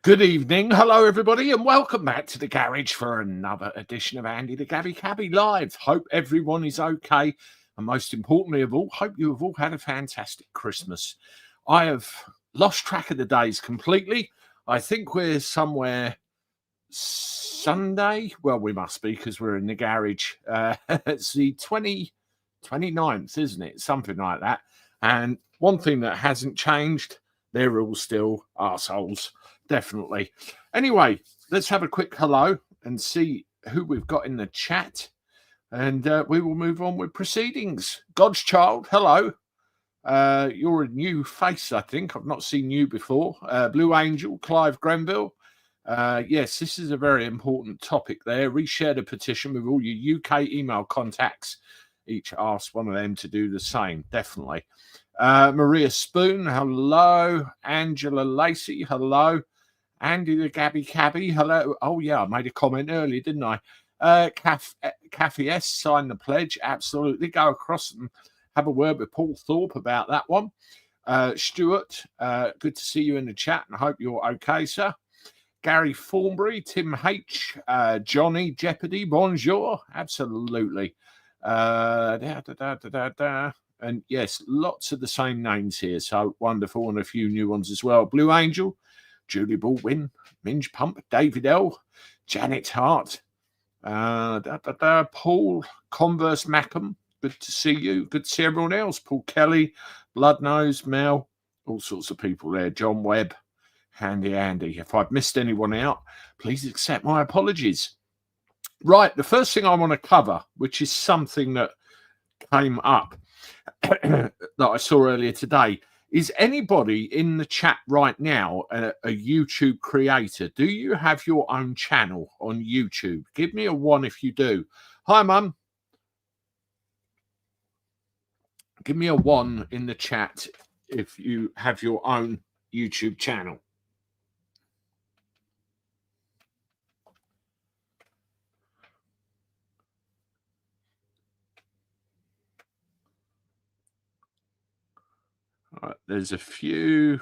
Good evening. Hello, everybody, and welcome back to the garage for another edition of Andy the Gabby Cabby Live. Hope everyone is okay. And most importantly of all, hope you have all had a fantastic Christmas. I have lost track of the days completely. I think we're somewhere Sunday. Well, we must be because we're in the garage. It's the 29th, isn't it? Something like that. And one thing that hasn't changed, they're all still arseholes. Definitely. Anyway, let's have a quick hello and see who we've got in the chat. And we will move on with proceedings. God's Child, hello. You're a new face, I think. I've not seen you before. Blue Angel, Clive Grenville. Yes, this is a very important topic there. Reshare the petition with all your UK email contacts. Each ask one of them to do the same, definitely. Maria Spoon, hello. Angela Lacey, hello. Andy the Gabby Cabby, hello. Oh, yeah, I made a comment earlier, didn't I? Kathy S, sign the pledge. Absolutely. Go across and have a word with Paul Thorpe about that one. Stuart, good to see you in the chat and I hope you're okay, sir. Gary Thornbury, Tim H, Johnny Jeopardy, bonjour. Absolutely. And yes, lots of the same names here. So wonderful. And a few new ones as well. Blue Angel, Julie Baldwin, Minge Pump, David L, Janet Hart, Paul Converse Mackham. Good to see you. Good to see everyone else. Paul Kelly, Bloodnose, Mel, all sorts of people there. John Webb, Handy Andy. If I've missed anyone out, please accept my apologies. Right, the first thing I want to cover, which is something that came up that I saw earlier today, is anybody in the chat right now a YouTube creator? Do you have your own channel on YouTube? Give me a 1 if you do. Hi, Mum. Give me a 1 in the chat if you have your own YouTube channel. Right, there's a few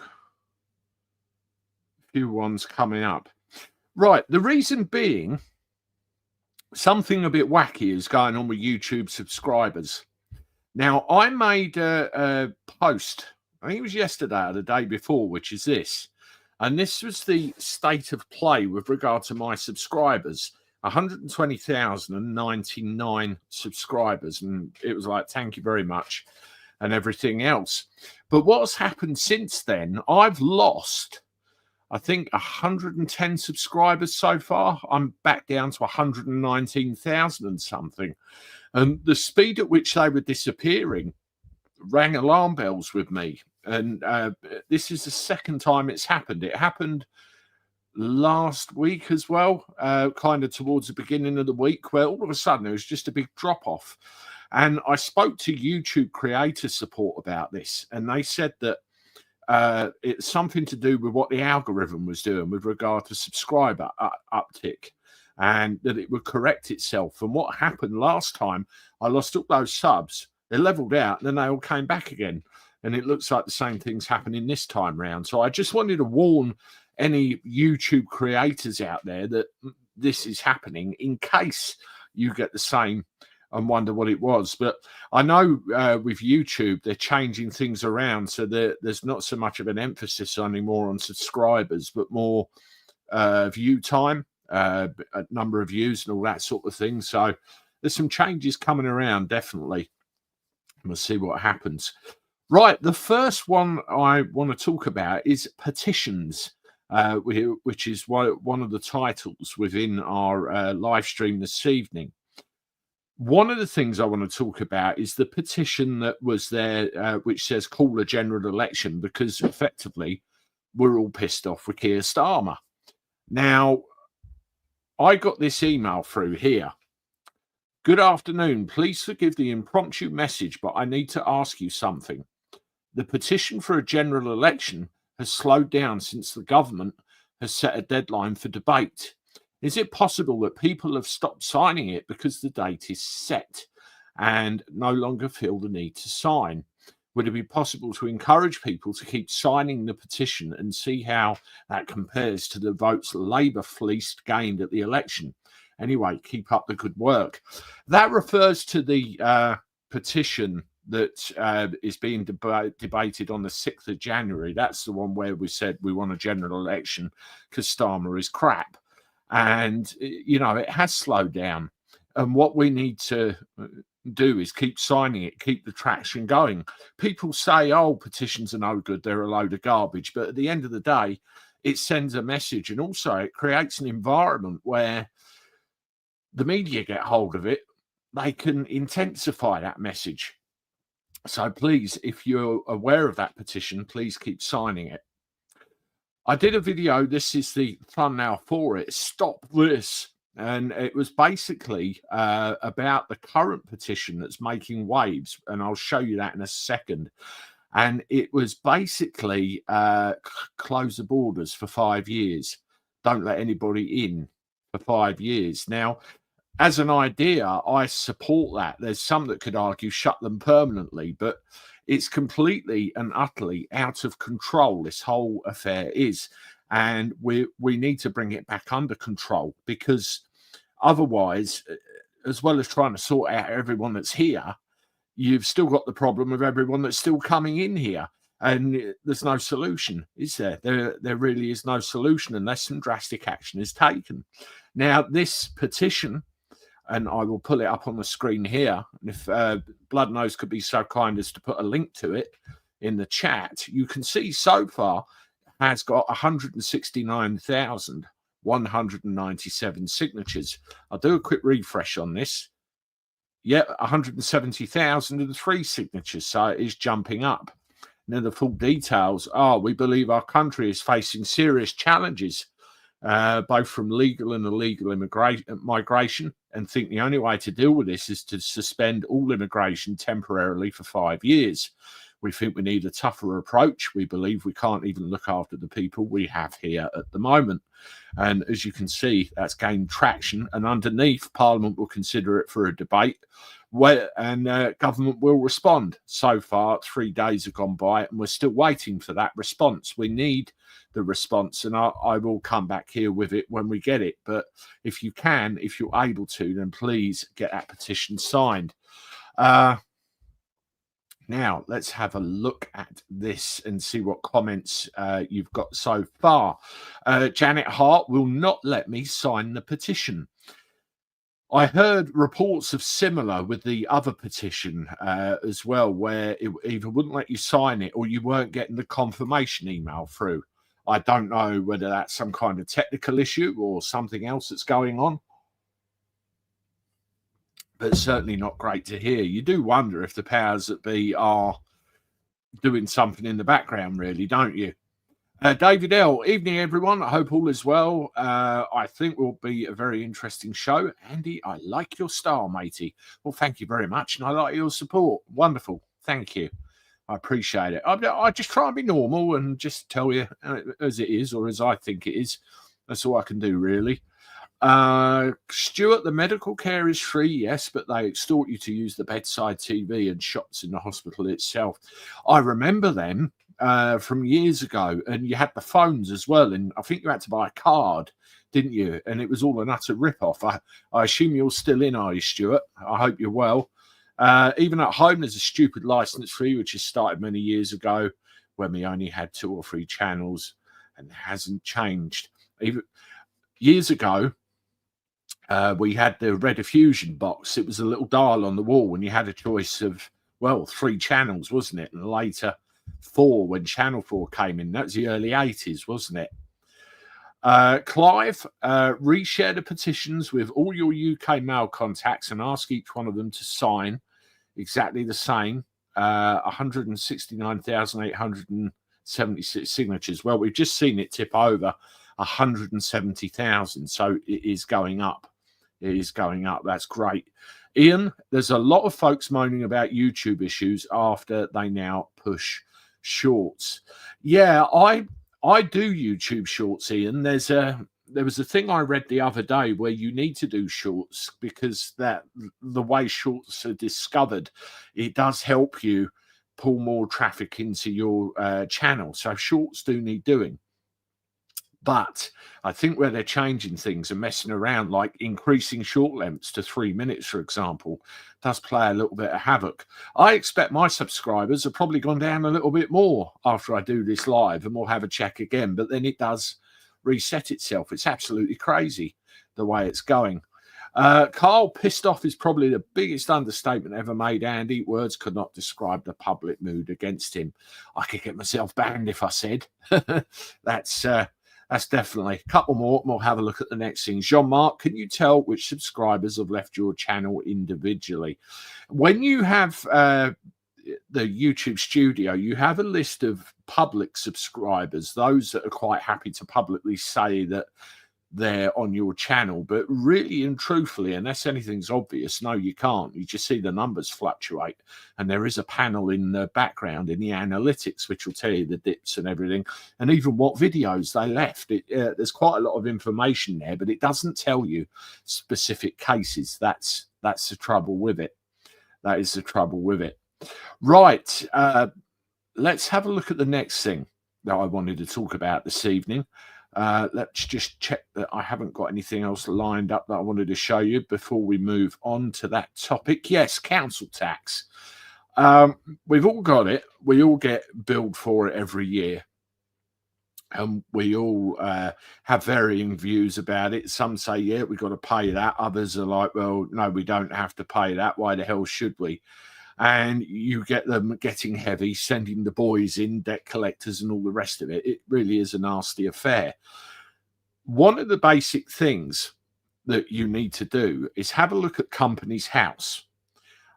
ones coming up. Right, the reason being, something a bit wacky is going on with YouTube subscribers. Now, I made a post, I think it was yesterday or the day before, which is this. And this was the state of play with regard to my subscribers. 120,099 subscribers. And it was like, thank you very much, and everything else. But what's happened since then, I've lost, I think, 110 subscribers so far. I'm back down to 119,000 and something. And the speed at which they were disappearing rang alarm bells with me. And this is the second time it's happened. It happened last week as well, kind of towards the beginning of the week, where all of a sudden there was just a big drop-off. And I spoke to YouTube creator support about this, and they said that it's something to do with what the algorithm was doing with regard to subscriber uptick, and that it would correct itself. And what happened last time, I lost all those subs. They leveled out, and then they all came back again. And it looks like the same thing's happening this time round. So I just wanted to warn any YouTube creators out there that this is happening in case you get the same and wonder what it was. But I know with YouTube, they're changing things around. So there's not so much of an emphasis anymore on subscribers, but more view time, a number of views and all that sort of thing. So there's some changes coming around, definitely. We'll see what happens. Right, the first one I want to talk about is petitions, which is one of the titles within our live stream this evening. One of the things I want to talk about is the petition that was there, which says call a general election, because effectively we're all pissed off with Keir Starmer. Now, I got this email through here. Good afternoon. Please forgive the impromptu message, but I need to ask you something. The petition for a general election has slowed down since the government has set a deadline for debate. Is it possible that people have stopped signing it because the date is set and no longer feel the need to sign? would it be possible to encourage people to keep signing the petition and see how that compares to the votes Labour fleeced gained at the election? Anyway, keep up the good work. That refers to the petition that is being debated on the 6th of January. That's the one where we said we want a general election because Starmer is crap. And, you know, it has slowed down. And what we need to do is keep signing it, keep the traction going. People say, oh, petitions are no good, they're a load of garbage. But at the end of the day, it sends a message, and also it creates an environment where the media get hold of it. They can intensify that message. So please, if you're aware of that petition, please keep signing it. I did a video, this is the thumbnail for it, Stop This. And it was basically about the current petition that's making waves. And I'll show you that in a second. And it was basically close the borders for 5 years. Don't let anybody in for 5 years. Now, as an idea, I support that. There's some that could argue shut them permanently, but it's completely and utterly out of control, this whole affair is. And we need to bring it back under control, because otherwise, as well as trying to sort out everyone that's here, you've still got the problem of everyone that's still coming in here. And there's no solution, is there? There really is no solution unless some drastic action is taken. Now, this petition, and I will pull it up on the screen here, and if Bloodnose could be so kind as to put a link to it in the chat, you can see so far has got 169,197 signatures. I'll do a quick refresh on this. Yeah, 170,003 signatures, so it is jumping up. Now, the full details are, we believe our country is facing serious challenges, both from legal and illegal migration, and think the only way to deal with this is to suspend all immigration temporarily for 5 years. We think we need a tougher approach. We believe we can't even look after the people we have here at the moment. And as you can see, that's gained traction. And underneath, Parliament will consider it for a debate, and government will respond. So far, 3 days have gone by, and we're still waiting for that response. We need the response, and I will come back here with it when we get it. But if you can, if you're able to, then please get that petition signed. Now, let's have a look at this and see what comments you've got so far. Janet Hart will not let me sign the petition. I heard reports of similar with the other petition as well, where it either wouldn't let you sign it or you weren't getting the confirmation email through. I don't know whether that's some kind of technical issue or something else that's going on, but certainly not great to hear. You do wonder if the powers that be are doing something in the background, really, don't you? David L. Evening, everyone. I hope all is well. I think will be a very interesting show. Andy, I like your style, matey. Well, thank you very much, and I like your support. Wonderful. Thank you. I appreciate it. I just try and be normal and just tell you as it is, or as I think it is. That's all I can do, really. Stuart, the medical care is free, yes, but they extort you to use the bedside TV and shots in the hospital itself. I remember them from years ago, and you had the phones as well, and I think you had to buy a card, didn't you? And it was all an utter rip-off. I assume you're still in, are you, Stuart? I hope you're well. Even at home, there's a stupid license fee, which has started many years ago when we only had 2 or 3 channels, and hasn't changed. Even years ago, we had the Rediffusion box. It was a little dial on the wall, and you had a choice of, well, 3 channels, wasn't it? And later 4 when Channel 4 came in. That was the early 80s, wasn't it? Clive, reshare the petitions with all your UK mail contacts and ask each one of them to sign exactly the same. 169,876 signatures. Well, we've just seen it tip over 170,000, so it is going up. It is going up. That's great. Ian, there's a lot of folks moaning about YouTube issues after they now push shorts. Yeah, I do YouTube shorts, Ian. There was a thing I read the other day where you need to do shorts because that the way shorts are discovered, it does help you pull more traffic into your channel. So shorts do need doing. But I think where they're changing things and messing around, like increasing short lengths to 3 minutes, for example, does play a little bit of havoc. I expect my subscribers have probably gone down a little bit more after I do this live, and we'll have a check again. But then it does reset itself. It's absolutely crazy the way it's going. Carl pissed off is probably the biggest understatement ever made, Andy. Words could not describe the public mood against him. I could get myself banned if I said. That's definitely a couple more. We'll have a look at the next thing. Jean-Marc, can you tell which subscribers have left your channel individually? When you have the YouTube studio, you have a list of public subscribers, those that are quite happy to publicly say that they're on your channel. But really and truthfully, unless anything's obvious, no, you can't. You just see the numbers fluctuate, and there is a panel in the background in the analytics which will tell you the dips and everything, and even what videos they left. There's quite a lot of information there, but it doesn't tell you specific cases. That's the trouble with it. That is the trouble with it. Right, let's have a look at the next thing that I wanted to talk about this evening. Let's just check that I haven't got anything else lined up that I wanted to show you before we move on to that topic. Yes, council tax. We've all got it. We all get billed for it every year. And we all have varying views about it. Some say, yeah, we've got to pay that. Others are like, well, no, we don't have to pay that. Why the hell should we? And you get them getting heavy, sending the boys in, debt collectors and all the rest of it. It really is a nasty affair. One of the basic things that you need to do is have a look at Companies House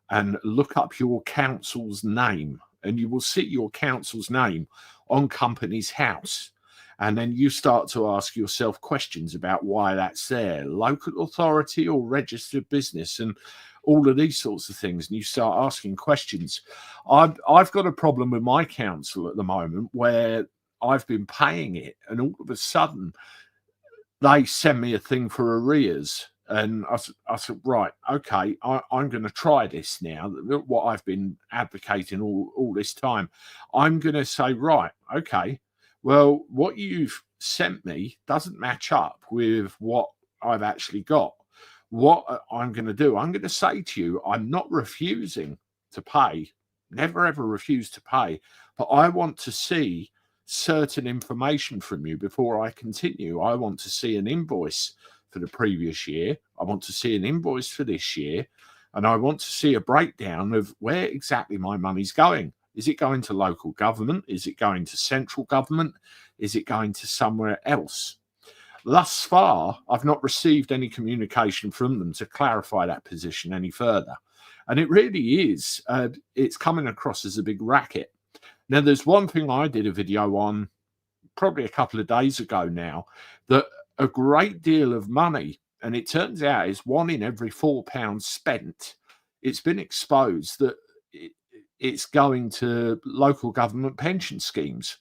and look up your council's name, and you will see your council's name on Companies House. And then you start to ask yourself questions about why that's there, local authority or registered business, and all of these sorts of things. And you start asking questions. I've got a problem with my council at the moment where I've been paying it, and all of a sudden they send me a thing for arrears. And I said, right, okay, I'm going to try this now, what I've been advocating all this time. I'm going to say, right, okay, well, what you've sent me doesn't match up with what I've actually got. What I'm going to do, I'm going to say to you, I'm not refusing to pay, never ever refuse to pay, but I want to see certain information from you before I continue. I want to see an invoice for the previous year. I want to see an invoice for this year, and I want to see a breakdown of where exactly my money's going. Is it going to local government? Is it going to central government? Is it going to somewhere else? Thus far, I've not received any communication from them to clarify that position any further. And it really is, it's coming across as a big racket. Now, there's one thing I did a video on probably a couple of days ago now, that a great deal of money, and it turns out is 1 in every £4 spent, it's been exposed that it's going to local government pension schemes.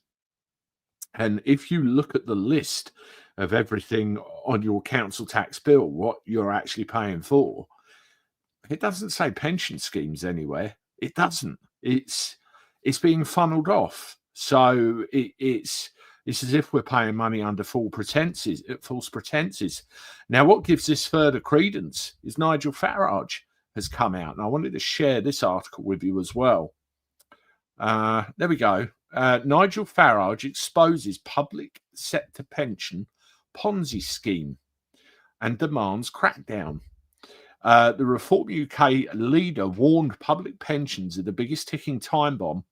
And if you look at the list of everything on your council tax bill, what you're actually paying for, it doesn't say pension schemes anywhere. It doesn't. It's being funneled off. So it's as if we're paying money under false pretenses. Now, what gives this further credence is Nigel Farage has come out, and I wanted to share this article with you as well. There we go. Nigel Farage exposes public sector pension Ponzi scheme and demands crackdown. The Reform UK leader warned public pensions are the biggest ticking time bomb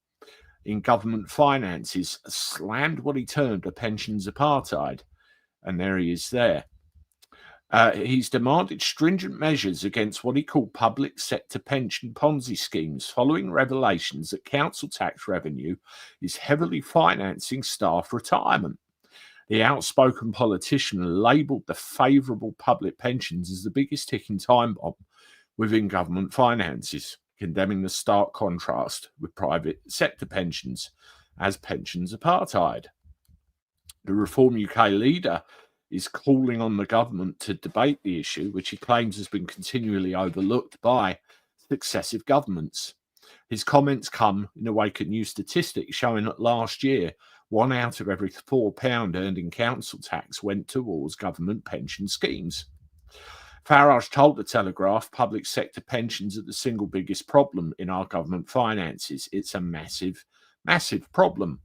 in government finances, slammed what he termed a pensions apartheid. And there he is there. He's demanded stringent measures against what he called public sector pension Ponzi schemes, following revelations that council tax revenue is heavily financing staff retirement. The outspoken politician labelled the favourable public pensions as the biggest ticking time bomb within government finances, condemning the stark contrast with private sector pensions as pensions apartheid. The Reform UK leader is calling on the government to debate the issue, which he claims has been continually overlooked by successive governments. His comments come in the wake of new statistics showing that last year, 1 out of every £4 earned in council tax went towards government pension schemes. Farage told the Telegraph public sector pensions are the single biggest problem in our government finances. It's a massive, massive problem.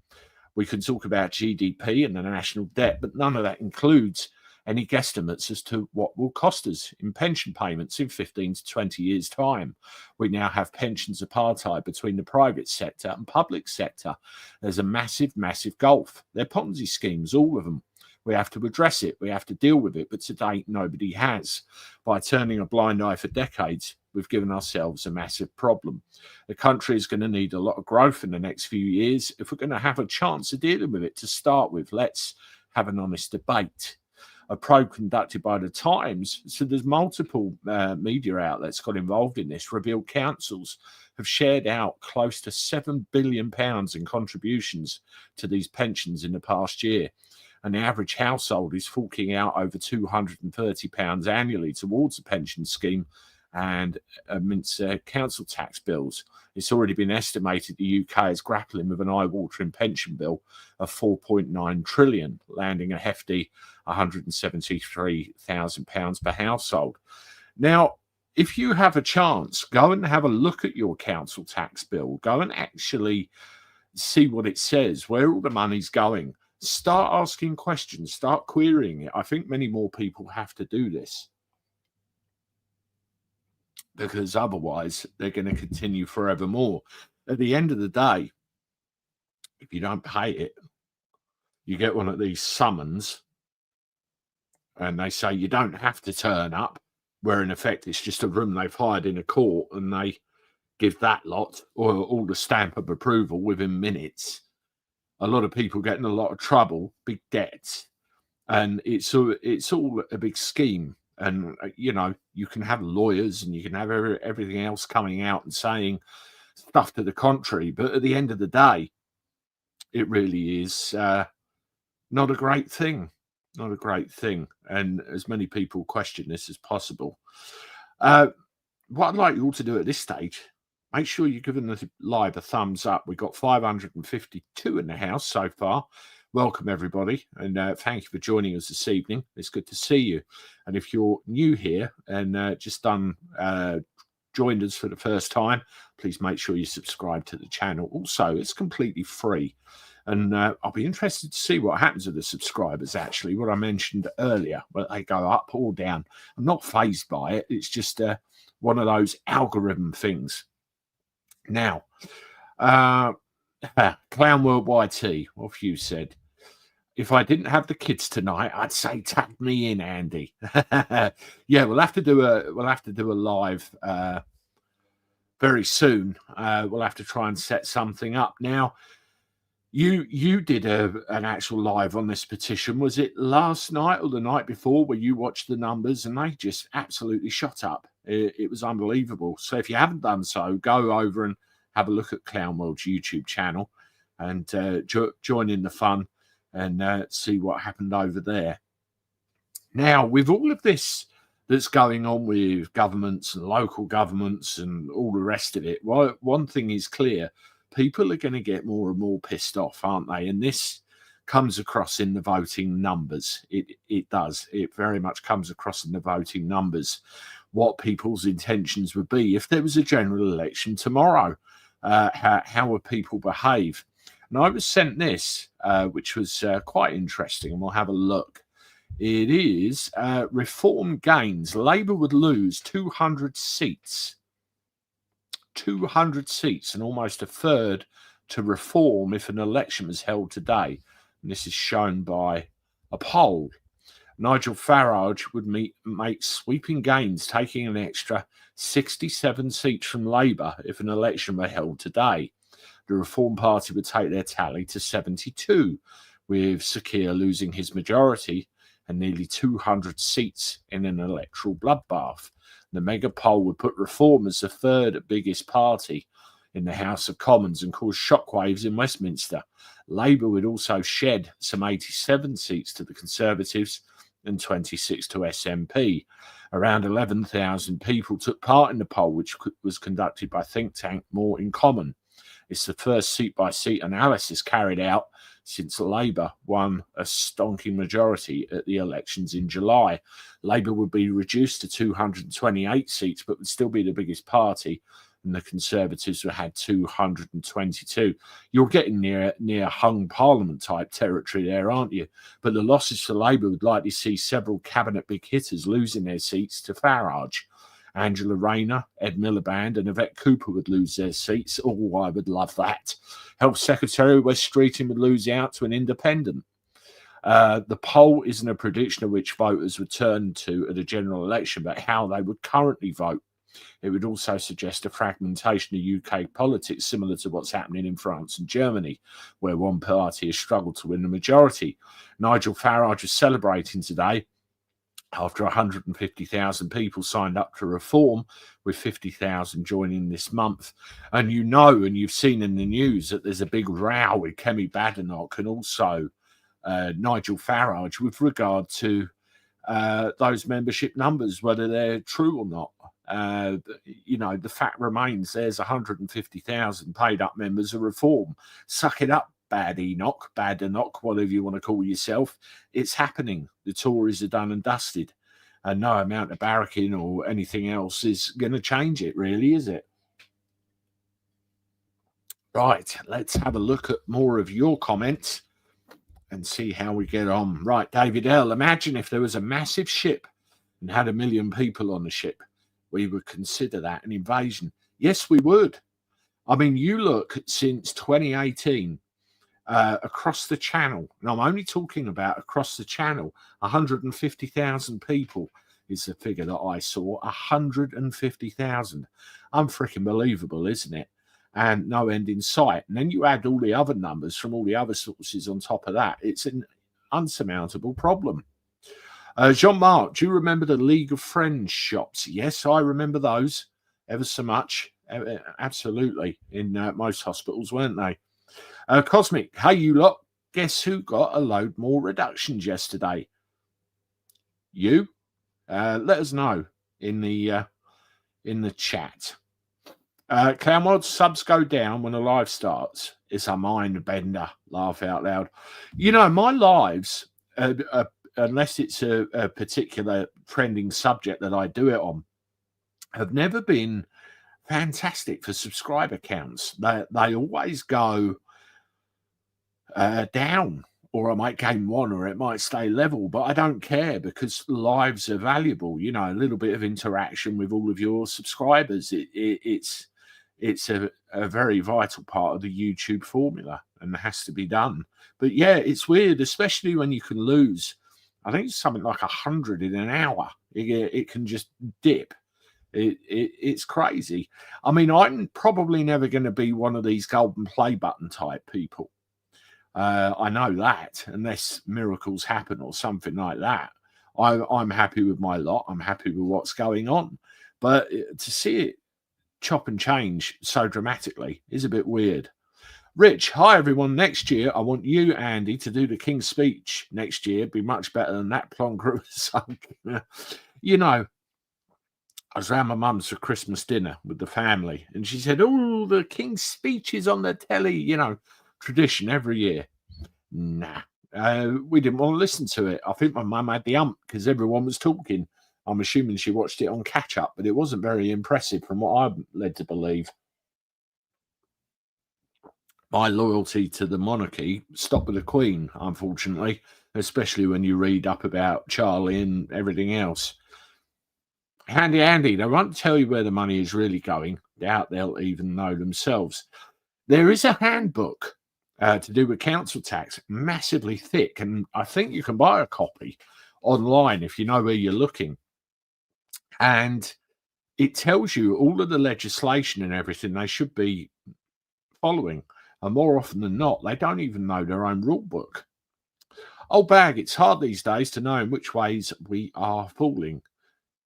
We can talk about GDP and the national debt, but none of that includes any guesstimates as to what will cost us in pension payments in 15 to 20 years' time. We now have pensions apartheid between the private sector and public sector. There's a massive, massive gulf. They're Ponzi schemes, all of them. We have to address it. We have to deal with it. But to date, nobody has. By turning a blind eye for decades, we've given ourselves a massive problem. The country is going to need a lot of growth in the next few years. If we're going to have a chance of dealing with it to start with, let's have an honest debate. A probe conducted by the Times, so there's multiple media outlets got involved in this, revealed councils have shared out close to £7 billion in contributions to these pensions in the past year. And the average household is forking out over £230 annually towards the pension scheme and amidst council tax bills. It's already been estimated the UK is grappling with an eye-watering pension bill of £4.9 trillion, landing a hefty £173,000 per household. Now, if you have a chance, go and have a look at your council tax bill. Go and actually see what it says, where all the money's going. Start asking questions, start querying it. I think many more people have to do this, because otherwise they're going to continue forevermore. At the end of the day, if you don't pay it, you get one of these summons and they say you don't have to turn up, where in effect it's just a room they've hired in a court, and they give that lot or all the stamp of approval within minutes. A lot of people get in a lot of trouble, big debts, and it's all a big scheme. And, you know, you can have lawyers and you can have everything else coming out and saying stuff to the contrary. But at the end of the day, it really is not a great thing. Not a great thing. And as many people question this as possible. What I'd like you all to do at this stage, make sure you're giving the live a thumbs up. We've got 552 in the house so far. Welcome, everybody, and thank you for joining us this evening. It's good to see you. And if you're new here and just joined us for the first time, please make sure you subscribe to the channel. Also, it's completely free. And I'll be interested to see what happens with the subscribers, actually, what I mentioned earlier, whether they go up or down. I'm not fazed by it. It's just one of those algorithm things. Now, Clown World YT, what have you said? If I didn't have the kids tonight, I'd say tag me in, Andy. Yeah, we'll have to do a live very soon. We'll have to try and set something up. Now, you did an actual live on this petition. Was it last night or the night before, where you watched the numbers and they just absolutely shot up? It was unbelievable. So if you haven't done so, go over and have a look at Clown World's YouTube channel and join in the fun and see what happened over there. Now, with all of this that's going on with governments and local governments and all the rest of it, well, one thing is clear. People are going to get more and more pissed off, aren't they? And this comes across in the voting numbers. It does. It very much comes across in the voting numbers what people's intentions would be if there was a general election tomorrow. How would people behave? And I was sent this, which was quite interesting, and we'll have a look. It is Reform gains. Labour would lose 200 seats. 200 seats, and almost a third to Reform if an election was held today. And this is shown by a poll. Nigel Farage would make sweeping gains, taking an extra 67 seats from Labour if an election were held today. The Reform Party would take their tally to 72, with Sir Keir losing his majority and nearly 200 seats in an electoral bloodbath. The mega poll would put Reform as the third biggest party in the House of Commons and cause shockwaves in Westminster. Labour would also shed some 87 seats to the Conservatives and 26 to SNP. Around 11,000 people took part in the poll, which was conducted by think tank More in Common. It's the first seat-by-seat analysis carried out since Labour won a stonking majority at the elections in July. Labour would be reduced to 228 seats, but would still be the biggest party, and the Conservatives had 222. You're getting near hung parliament type territory there, aren't you? But the losses for Labour would likely see several cabinet big hitters losing their seats to Farage. Angela Rayner, Ed Miliband and Yvette Cooper would lose their seats. Oh, I would love that. Health Secretary Wes Streeting would lose out to an independent. The poll isn't a prediction of which voters would turn to at a general election, but how they would currently vote. It would also suggest a fragmentation of UK politics, similar to what's happening in France and Germany, where one party has struggled to win the majority. Nigel Farage is celebrating today after 150,000 people signed up to reform, with 50,000 joining this month. And you know, and you've seen in the news, that there's a big row with Kemi Badenoch and also Nigel Farage with regard to those membership numbers, whether they're true or not. You know, the fact remains there's 150,000 paid up members of reform. Suck it up, Badenoch, whatever you want to call yourself. It's happening. The Tories are done and dusted, and no amount of barracking or anything else is going to change it, really, is it? Right, let's have a look at more of your comments and see how we get on. Right, David L. Imagine if there was a massive ship and had 1 million people on the ship. We would consider that an invasion. Yes, we would. I mean, you look since 2018, across the channel, and I'm only talking about across the channel, 150,000 people is the figure that I saw. 150,000. Unfreaking believable, isn't it? And no end in sight. And then you add all the other numbers from all the other sources on top of that. It's an unsurmountable problem. Jean-Marc, do you remember the League of Friends shops? Yes, I remember those ever so much. Absolutely. In most hospitals, weren't they? Cosmic, hey, you lot. Guess who got a load more reductions yesterday? You? Let us know in the chat. Clownwod, subs go down when a live starts. It's a mind bender. Laugh out loud. You know, my lives, unless it's a particular trending subject that I do it on, have never been fantastic for subscriber counts. They always go down, or I might gain one, or it might stay level, but I don't care, because lives are valuable. You know, a little bit of interaction with all of your subscribers. It's a very vital part of the YouTube formula, and has to be done. But yeah, it's weird, especially when you can lose, I think it's something like 100 in an hour. It can just dip. It's crazy. I mean, I'm probably never going to be one of these golden play button type people. I know that, unless miracles happen or something like that. I'm happy with my lot. I'm happy with what's going on. But to see it chop and change so dramatically is a bit weird. Rich, hi everyone. Next year, I want you, Andy, to do the King's Speech next year. Be much better than that plonker. You know, I was around my mum's for Christmas dinner with the family, and she said, "Oh, the King's Speech is on the telly." You know, tradition every year. Nah, we didn't want to listen to it. I think my mum had the ump because everyone was talking. I'm assuming she watched it on catch up, but it wasn't very impressive from what I'm led to believe. My loyalty to the monarchy stopped with the Queen, unfortunately, especially when you read up about Charlie and everything else. Andy, they won't tell you where the money is really going. Doubt they'll even know themselves. There is a handbook to do with council tax, massively thick, and I think you can buy a copy online if you know where you're looking. And it tells you all of the legislation and everything they should be following. And more often than not, they don't even know their own rule book. Old bag, it's hard these days to know in which ways we are falling.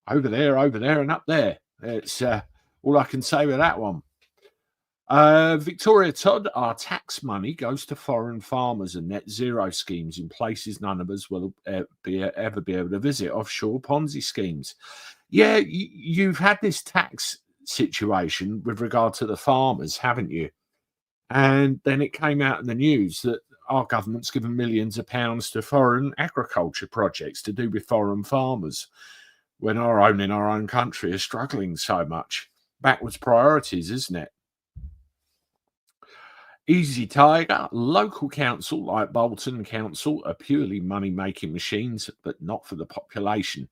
Over there, and up there. It's all I can say with that one. Victoria Todd, our tax money goes to foreign farmers and net zero schemes in places none of us will ever be able to visit, offshore Ponzi schemes. Yeah, you've had this tax situation with regard to the farmers, haven't you? And then it came out in the news that our government's given millions of pounds to foreign agriculture projects to do with foreign farmers when our own in our own country is struggling so much. Backwards priorities, isn't it? Easy Tiger, local council like Bolton Council are purely money-making machines, but not for the population.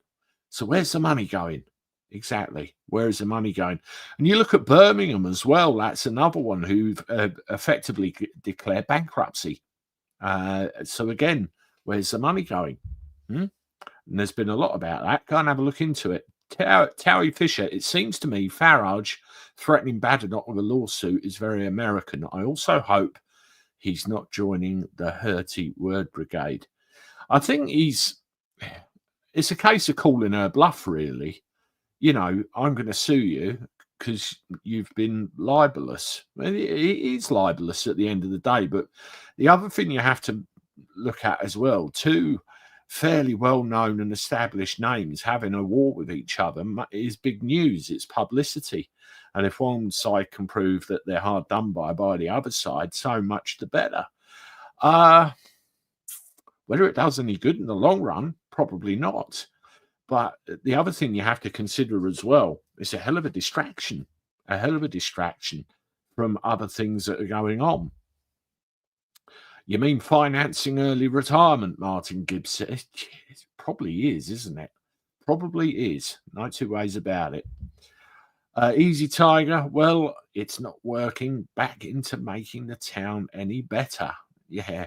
So where's the money going? Exactly. Where is the money going? And you look at Birmingham as well. That's another one who've effectively declared bankruptcy. So again, where's the money going? And there's been a lot about that. Go and have a look into it. Towie Fisher, it seems to me Farage threatening Badenoch with a lawsuit is very American. I also hope he's not joining the Hurty word brigade. I think it's a case of calling her bluff, really. You know, I'm going to sue you because you've been libelous. It is libelous at the end of the day. But the other thing you have to look at as well, two fairly well-known and established names having a war with each other is big news. It's publicity. And if one side can prove that they're hard done by the other side, so much the better. Whether it does any good in the long run, probably not. But the other thing you have to consider as well is a hell of a distraction from other things that are going on. You mean financing early retirement, Martin Gibbs? It probably is, isn't it? Probably is. No two ways about it. Easy Tiger, well, it's not working back into making the town any better. Yeah.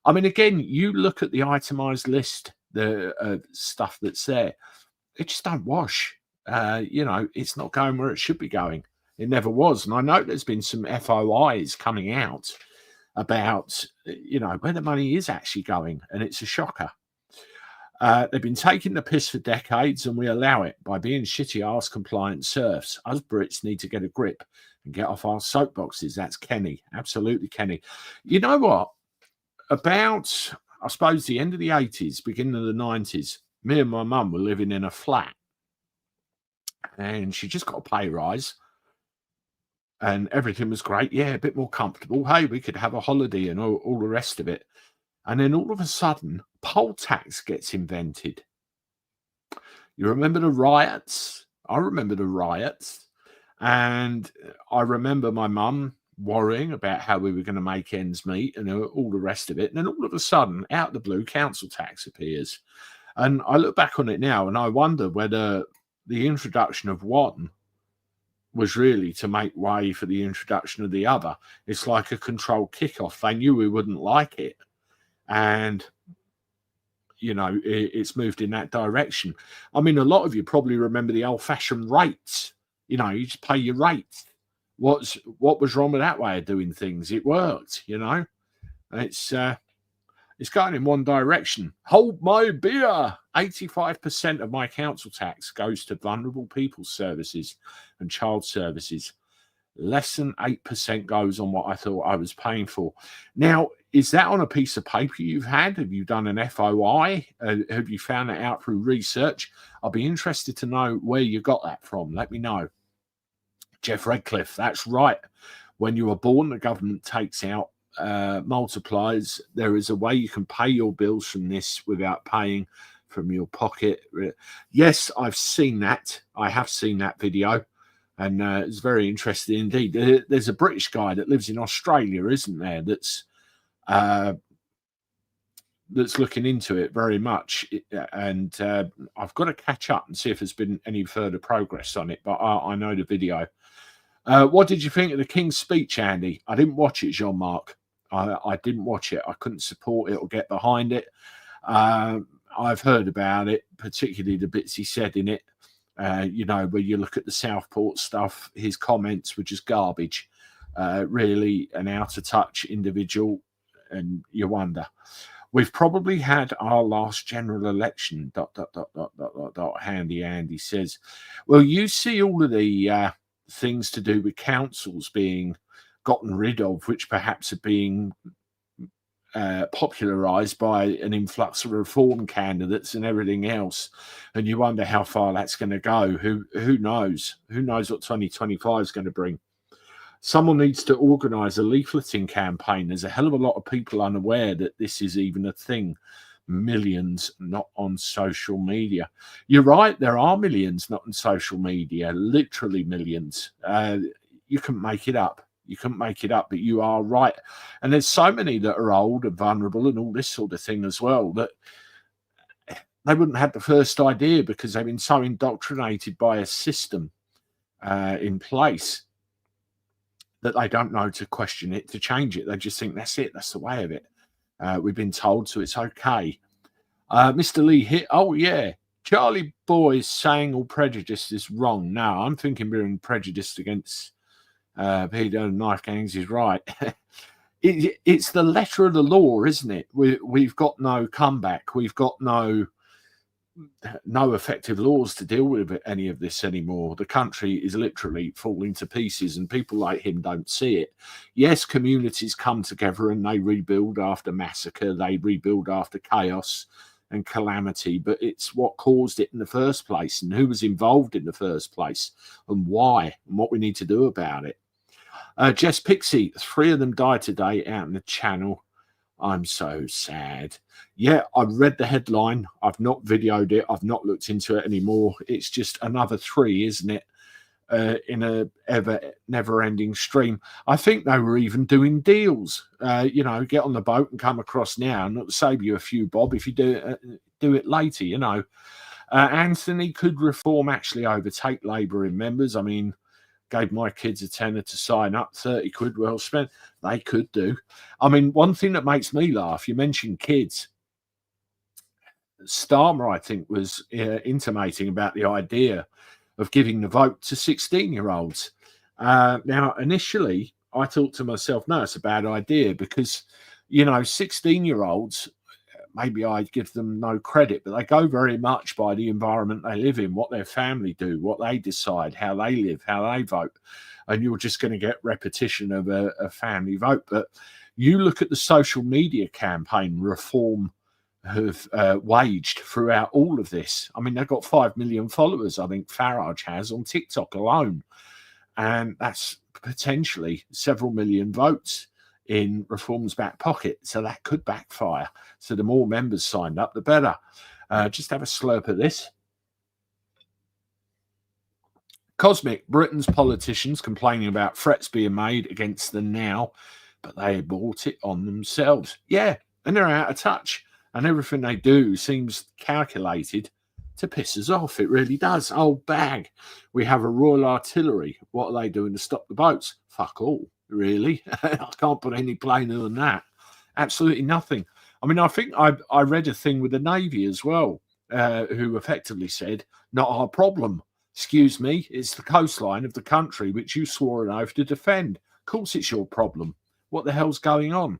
I mean, again, you look at the itemized list, the stuff that's there, it just don't wash. You know, it's not going where it should be going. It never was. And I know there's been some FOIs coming out about, you know, where the money is actually going, and it's a shocker. They've been taking the piss for decades, and we allow it by being shitty-ass compliant serfs. Us Brits need to get a grip and get off our soapboxes. That's Kenny. Absolutely, Kenny. You know what? About, I suppose, the end of the 80s, beginning of the 90s, me and my mum were living in a flat, and she just got a pay rise. And everything was great. Yeah, a bit more comfortable. Hey, we could have a holiday and all the rest of it. And then all of a sudden, poll tax gets invented. You remember the riots? I remember the riots. And I remember my mum worrying about how we were going to make ends meet and all the rest of it. And then all of a sudden, out of the blue, council tax appears. And I look back on it now and I wonder whether the introduction of one was really to make way for the introduction of the other. It's like a controlled kickoff. They knew we wouldn't like it. And, you know, it's moved in that direction. I mean, a lot of you probably remember the old-fashioned rates. You know, you just pay your rates. What was wrong with that way of doing things? It worked, you know. It's going in one direction. Hold my beer. 85% of my council tax goes to vulnerable people's services and child services. Less than 8% goes on what I thought I was paying for. Now, is that on a piece of paper you've had? Have you done an FOI? Have you found it out through research? I'll be interested to know where you got that from. Let me know. Jeff Redcliffe, that's right. When you were born, the government takes out multipliers. There is a way you can pay your bills from this without paying from your pocket. Yes, I've seen that. I have seen that video, and it's very interesting indeed. There's a British guy that lives in Australia, isn't there? That's looking into it very much, and I've got to catch up and see if there's been any further progress on it. But I know the video. What did you think of the King's speech, Andy? I didn't watch it, Jean-Marc. I didn't watch it. I couldn't support it or get behind it. I've heard about it, particularly the bits he said in it. You know, when you look at the Southport stuff, his comments were just garbage. Really an out-of-touch individual, and you wonder. We've probably had our last general election, ... Handy Andy says. Well, you see all of the things to do with councils being gotten rid of, which perhaps are being popularized by an influx of reform candidates and everything else. And you wonder how far that's going to go. Who knows? Who knows what 2025 is going to bring? Someone needs to organise a leafleting campaign. There's a hell of a lot of people unaware that this is even a thing. Millions not on social media. You're right, there are millions not on social media, literally millions. You couldn't make it up. You couldn't make it up, but you are right. And there's so many that are old and vulnerable and all this sort of thing as well, that they wouldn't have the first idea because they've been so indoctrinated by a system in place that they don't know to question it, to change it. They just think that's it, that's the way of it. We've been told, so it's okay. Mr. Lee hit, oh yeah, Charlie Boy is saying all prejudice is wrong. No, I'm thinking being prejudiced against pedo and knife gangs is right. It's the letter of the law, isn't it? We've got no comeback. We've got no effective laws to deal with any of this anymore. The country is literally falling to pieces, and people like him don't see it. Yes, communities come together and they rebuild after massacre, they rebuild after chaos and calamity, but it's what caused it in the first place, and who was involved in the first place, and why, and what we need to do about it. Jess Pixie, 3 of them died today out in the channel. I'm so sad. Yeah, I read the headline. I've not videoed it. I've not looked into it anymore. It's just another 3, isn't it? In a never-ending stream. I think they were even doing deals. You know, get on the boat and come across now, and it'll save you a few bob if you do it later. You know, Anthony, could reform actually overtake Labour in members? I mean, gave my kids a tenner to sign up, 30 quid well spent. They could do. I mean, one thing that makes me laugh, you mentioned kids. Starmer, I think, was intimating about the idea of giving the vote to 16-year-olds. Now, initially, I thought to myself, no, it's a bad idea because, you know, 16-year-olds, maybe I give them no credit, but they go very much by the environment they live in, what their family do, what they decide, how they live, how they vote. And you're just going to get repetition of a family vote. But you look at the social media campaign Reform have waged throughout all of this. I mean, they've got 5 million followers, I think Farage has, on TikTok alone. And that's potentially several million votes in Reform's back pocket, so that could backfire. So the more members signed up, the better. Just have a slurp of this. Cosmic, Britain's politicians complaining about threats being made against them now, but they brought it on themselves. Yeah, and they're out of touch, and everything they do seems calculated to piss us off. It really does. Oh, bag. We have a Royal Artillery. What are they doing to stop the boats? Fuck all. Really? I can't put any plainer than that. Absolutely nothing. I mean, I think I read a thing with the Navy as well, who effectively said, not our problem. Excuse me, it's the coastline of the country which you swore an oath to defend. Of course it's your problem. What the hell's going on?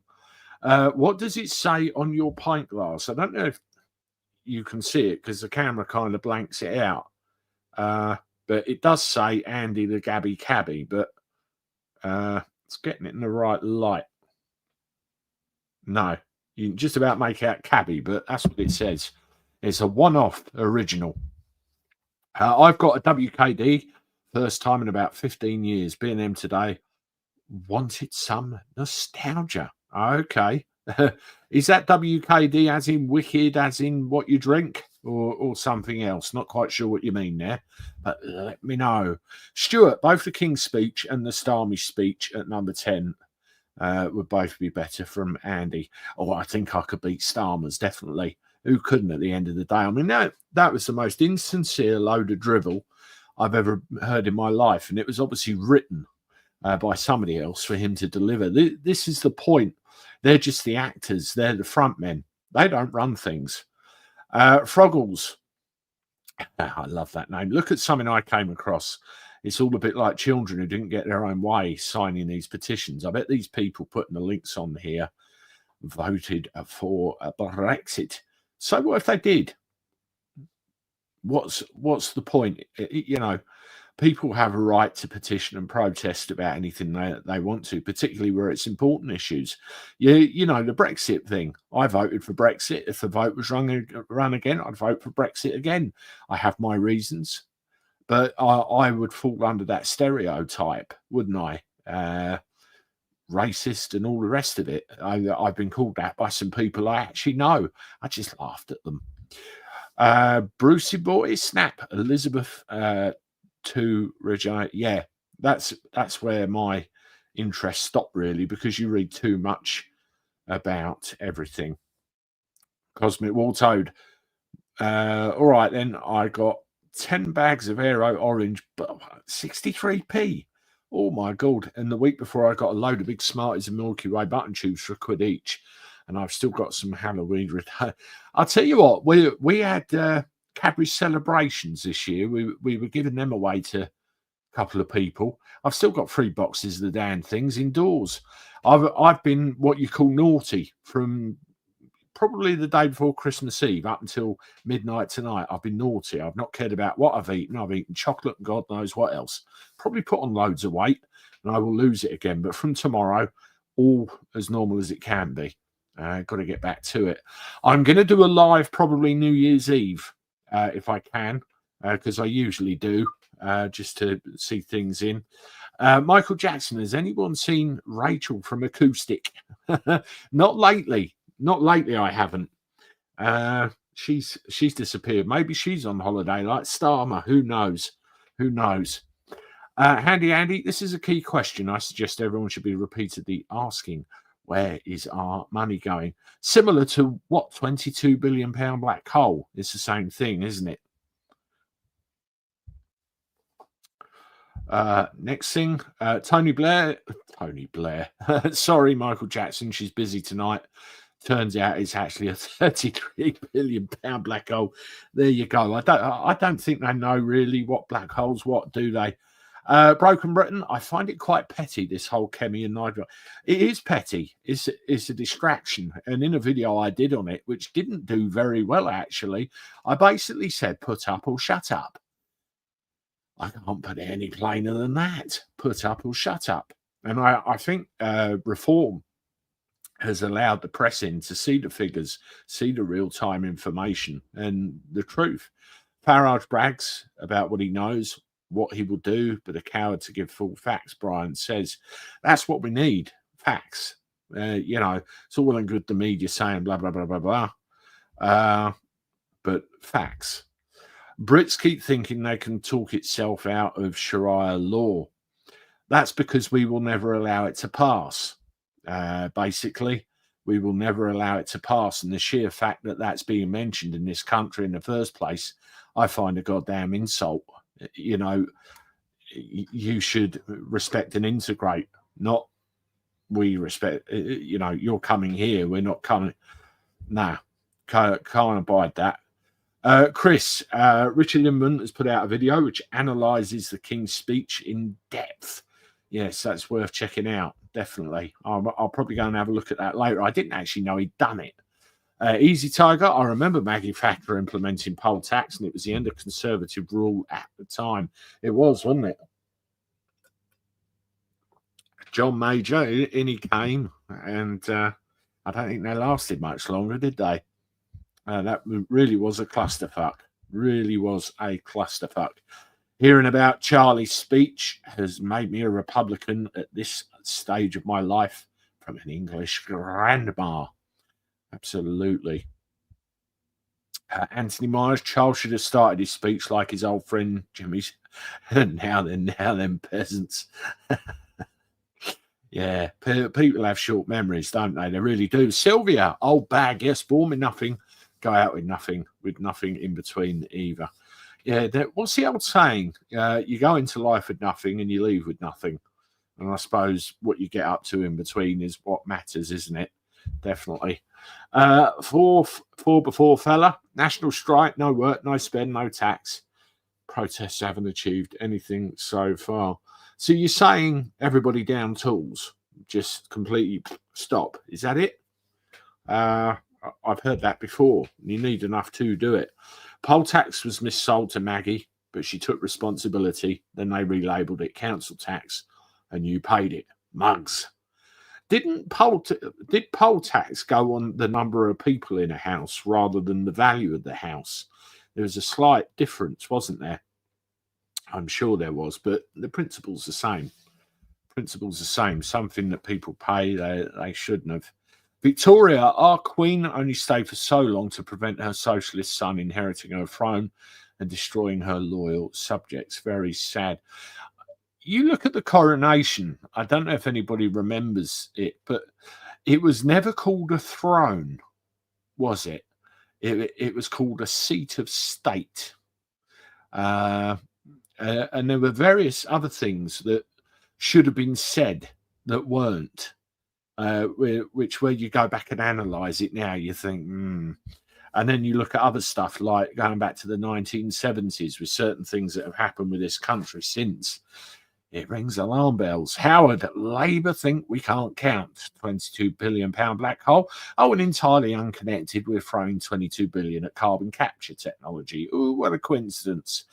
What does it say on your pint glass? I don't know if you can see it because the camera kind of blanks it out. But it does say Andy the Gabby Cabby, but it's getting it in the right light. No, you can just about make out Cabby, but that's what it says. It's a one-off original. I've got a WKD, first time in about 15 years. B&M today. Wanted some nostalgia. Okay. Is that WKD as in wicked, as in what you drink, or something else? Not quite sure what you mean there, but let me know. Stuart, both the King's speech and the Starmy speech at number 10 would both be better from Andy. Oh, I think I could beat Starmer's, definitely. Who couldn't at the end of the day? I mean, that was the most insincere load of drivel I've ever heard in my life, and it was obviously written by somebody else for him to deliver. This is the point. They're just the actors. They're the front men. They don't run things. Froggles. I love that name. Look at something I came across. It's all a bit like children who didn't get their own way signing these petitions. I bet these people putting the links on here voted for Brexit. So what if they did? What's the point? You know, People have a right to petition and protest about anything they want to, particularly where it's important issues. You know, the Brexit thing. I voted for Brexit. If the vote was run again, I'd vote for Brexit again. I have my reasons, but I would fall under that stereotype, wouldn't I? Racist and all the rest of it. I've been called that by some people I actually know. I just laughed at them. Brucey boy, snap, Elizabeth to Regina. Yeah, that's where my interest stopped, really, because you read too much about everything. Cosmic Wall Toad. All right, then I got 10 bags of Aero Orange, but 63p. Oh my god! And the week before, I got a load of big Smarties and Milky Way button tubes for £1 each, and I've still got some Halloween. I'll tell you what, we had Cadbury celebrations this year. We were giving them away to a couple of people. I've still got 3 boxes of the damn things indoors. I've been what you call naughty from probably the day before Christmas Eve up until midnight tonight. I've been naughty. I've not cared about what I've eaten. I've eaten chocolate and God knows what else. Probably put on loads of weight, and I will lose it again. But from tomorrow, all as normal as it can be. Got to get back to it. I'm going to do a live probably New Year's Eve if I can, because I usually do, just to see things in. Michael Jackson, has anyone seen Rachel from Acoustic? Not lately. Not lately, I haven't. She's disappeared. Maybe she's on holiday like Starmer. Who knows? Who knows? Handy Andy, this is a key question I suggest everyone should be repeatedly asking. Where is our money going? Similar to what, £22 billion black hole? It's the same thing, isn't it? Next thing, Tony Blair. Sorry, Michael Jackson. She's busy tonight. Turns out it's actually a £33 billion black hole. There you go. I don't think they know really what black holes what, do they? Broken Britain, I find it quite petty, this whole Kemi and Nigel. It is petty. It's a distraction. And in a video I did on it, which didn't do very well, actually, I basically said, put up or shut up. I can't put it any plainer than that. Put up or shut up. And I think reform has allowed the press in to see the figures, see the real-time information and the truth. Farage brags about what he knows, what he will do, but a coward to give full facts, Brian says. That's what we need, facts. You know, it's all well and good the media saying blah, blah, blah, blah, blah. But facts. Brits keep thinking they can talk itself out of Sharia law. That's because we will never allow it to pass. Basically, we will never allow it to pass. And the sheer fact that that's being mentioned in this country in the first place, I find a goddamn insult. You know, you should respect and integrate, not we respect. You know, you're coming here, we're not coming. Nah, can't abide that. Chris, Richard Inman has put out a video which analyses the King's speech in depth. Yes, that's worth checking out. Definitely. I'll probably go and have a look at that later. I didn't actually know he'd done it. Easy Tiger, I remember Maggie Thatcher implementing poll tax, and it was the end of Conservative rule at the time. It was, wasn't it? John Major, in he came, and I don't think they lasted much longer, did they? That really was a clusterfuck. Really was a clusterfuck. Hearing about Charlie's speech has made me a Republican at this stage of my life from an English grandma. Absolutely. Anthony Myers, Charles should have started his speech like his old friend Jimmy's. now then peasants. Yeah, people have short memories, don't they? They really do. Sylvia, old bag, yes, born with nothing, go out with nothing in between either. Yeah, what's the old saying? You go into life with nothing and you leave with nothing. And I suppose what you get up to in between is what matters, isn't it? Definitely. Four before fella. National strike, no work, no spend, no tax. Protests haven't achieved anything so far. So you're saying everybody down tools, just completely stop. Is that it? I've heard that before. You need enough to do it. Poll tax was missold to Maggie, but she took responsibility. Then they relabeled it council tax, and you paid it. Mugs. Did poll tax go on the number of people in a house rather than the value of the house? There was a slight difference, wasn't there? I'm sure there was, but the principle's the same. Principle's the same. Something that people pay, they shouldn't have. Victoria, our queen, only stayed for so long to prevent her socialist son inheriting her throne and destroying her loyal subjects. Very sad. You look at the coronation. I don't know if anybody remembers it, but it was never called a throne, was it? It was called a seat of state. And there were various other things that should have been said that weren't, which where you go back and analyse it now, you think, And then you look at other stuff like going back to the 1970s with certain things that have happened with this country since. It rings alarm bells. Howard, Labour think we can't count. £22 billion black hole. Oh, and entirely unconnected, we're throwing £22 billion at carbon capture technology. Ooh, what a coincidence.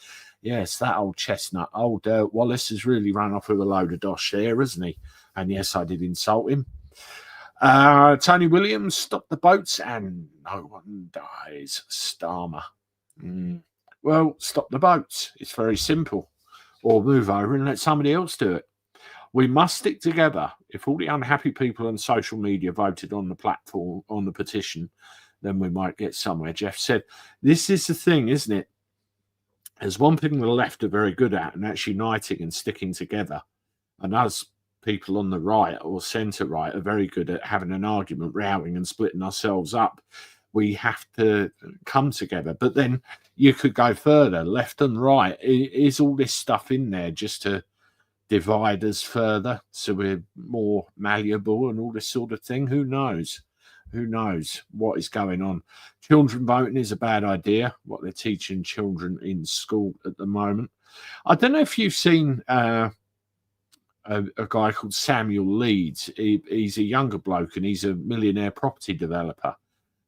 Yes, that old chestnut, old Wallace has really run off with a load of dosh there, hasn't he? And yes, I did insult him. Tony Williams, stop the boats and no one dies. Starmer. Well, stop the boats. It's very simple. Or move over and let somebody else do it. We must stick together. If all the unhappy people on social media voted on the platform, on the petition, then we might get somewhere. Jeff said, this is the thing, isn't it? There's one thing the left are very good at, and that's uniting and sticking together. And us people on the right or centre right are very good at having an argument, rowing and splitting ourselves up. We have to come together. But then you could go further, left and right. Is all this stuff in there just to divide us further so we're more malleable and all this sort of thing? Who knows? Who knows what is going on? Children voting is a bad idea, what they're teaching children in school at the moment. I don't know if you've seen a guy called Samuel Leeds. He's a younger bloke and he's a millionaire property developer.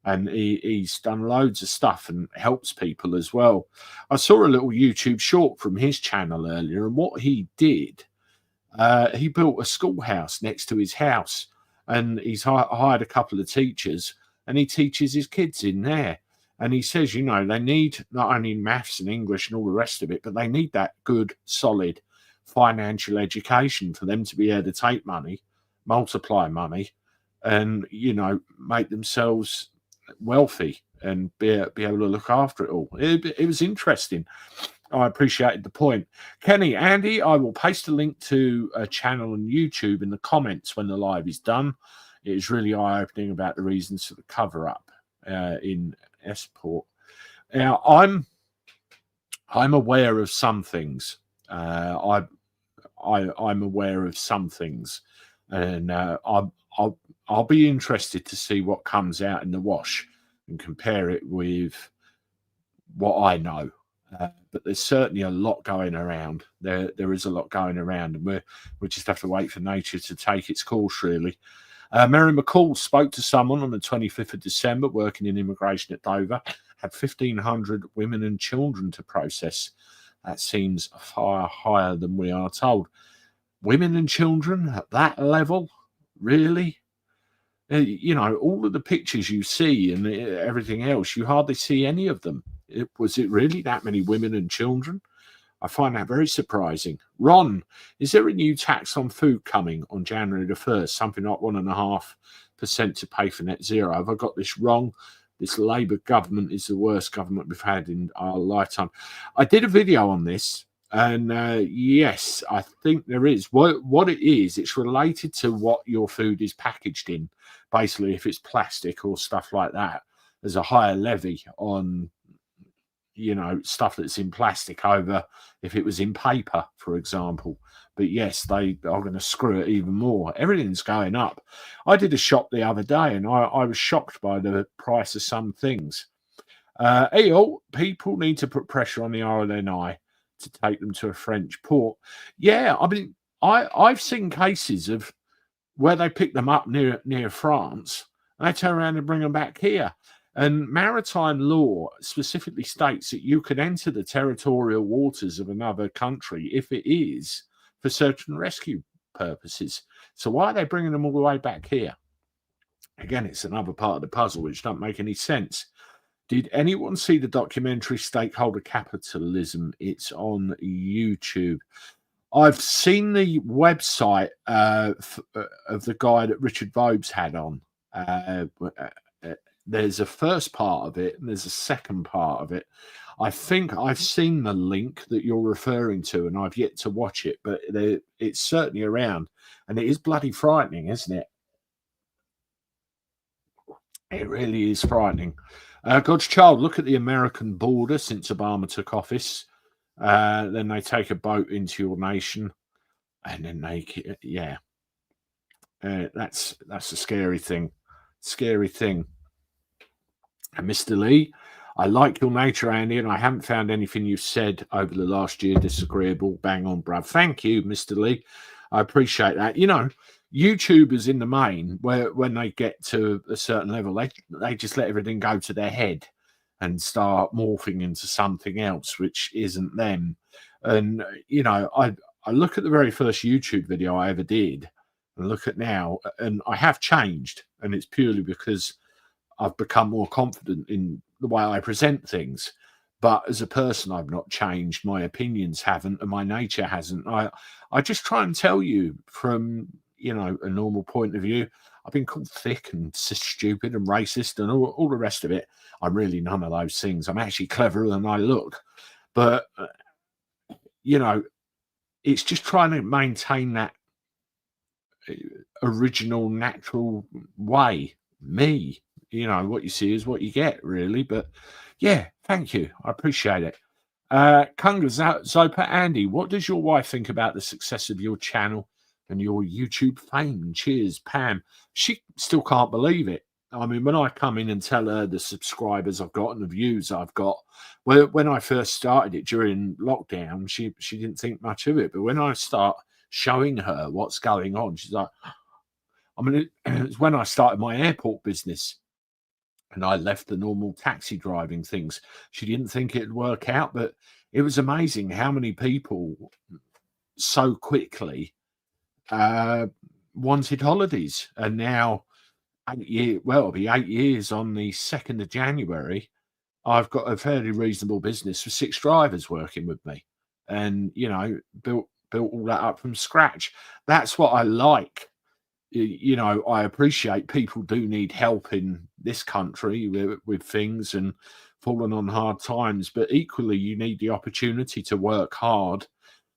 And he's done loads of stuff and helps people as well. I saw a little YouTube short from his channel earlier, and what he did, he built a schoolhouse next to his house, and he's hired a couple of teachers, and he teaches his kids in there. And he says, you know, they need not only maths and English and all the rest of it, but they need that good, solid financial education for them to be able to take money, multiply money, and, you know, make themselves wealthy and be able to look after it all. It was interesting. I appreciated the point. Kenny, Andy, I will paste a link to a channel on YouTube in the comments when the live is done. It is really eye-opening about the reasons for the cover-up in Esport. Now, I'm aware of some things. I'm aware of some things, and I'll be interested to see what comes out in the wash and compare it with what I know. But there's certainly a lot going around. There is a lot going around, and we just have to wait for nature to take its course, really. Mary McCall spoke to someone on the 25th of December working in immigration at Dover, had 1,500 women and children to process. That seems far higher than we are told. Women and children at that level? Really? You know, all of the pictures you see and everything else, you hardly see any of them. Was it really that many women and children? I find that very surprising. Ron, is there a new tax on food coming on January the 1st? Something like 1.5% to pay for net zero. Have I got this wrong? This Labour government is the worst government we've had in our lifetime. I did a video on this. And yes, I think there is. What it is, it's related to what your food is packaged in. Basically, if it's plastic or stuff like that, there's a higher levy on, you know, stuff that's in plastic over if it was in paper, for example. But yes, they are going to screw it even more. Everything's going up. I did a shop the other day, and I was shocked by the price of some things. People need to put pressure on the RNI to take them to a French port. Yeah, I mean, I've seen cases of where they pick them up near France, and they turn around and bring them back here. And maritime law specifically states that you can enter the territorial waters of another country if it is for search and rescue purposes. So why are they bringing them all the way back here? Again, it's another part of the puzzle which don't make any sense. Did anyone see the documentary Stakeholder Capitalism? It's on YouTube. I've seen the website of the guy that Richard Vobes had on. There's a first part of it and there's a second part of it. I think I've seen the link that you're referring to and I've yet to watch it, but it's certainly around and it is bloody frightening, isn't it? It really is frightening. God's child, look at the American border since Obama took office. Then they take a boat into your nation and then that's a scary thing. Scary thing. And Mr. Lee, I like your nature, Andy, and I haven't found anything you've said over the last year disagreeable. Bang on, bruv. Thank you, Mr. Lee. I appreciate that. You know, YouTubers in the main, when they get to a certain level, they just let everything go to their head and start morphing into something else, which isn't them. And, you know, I look at the very first YouTube video I ever did and look at now, and I have changed, and it's purely because I've become more confident in the way I present things. But as a person, I've not changed. My opinions haven't, and my nature hasn't. I just try and tell you from, you know, a normal point of view. I've been called thick and stupid and racist and all the rest of it. I'm really none of those things. I'm actually cleverer than I look. But, you know, it's just trying to maintain that original, natural way. Me. You know, what you see is what you get, really. But, yeah, thank you. I appreciate it. Kunga Zopa, Andy, what does your wife think about the success of your channel and your YouTube fame? Cheers, Pam. She still can't believe it. I mean, when I come in and tell her the subscribers I've got and the views I've got, well, when I first started it during lockdown, she didn't think much of it. But when I start showing her what's going on, she's like, I mean, it's when I started my airport business and I left the normal taxi driving things. She didn't think it'd work out, but it was amazing how many people so quickly wanted holidays. And now, it'll be 8 years on the 2nd of January. I've got a fairly reasonable business with 6 drivers working with me, and you know, built all that up from scratch. That's what I like. You know, I appreciate people do need help in this country with things and falling on hard times, but equally, you need the opportunity to work hard,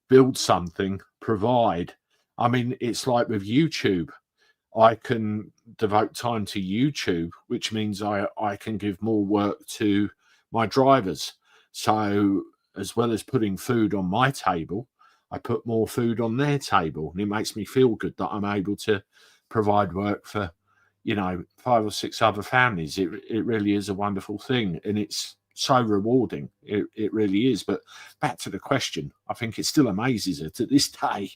build something, provide. I mean, it's like with YouTube. I can devote time to YouTube, which means I can give more work to my drivers. So as well as putting food on my table, I put more food on their table. And it makes me feel good that I'm able to provide work for, you know, 5 or 6 other families. It really is a wonderful thing. And it's so rewarding. It really is. But back to the question, I think it still amazes her to this day.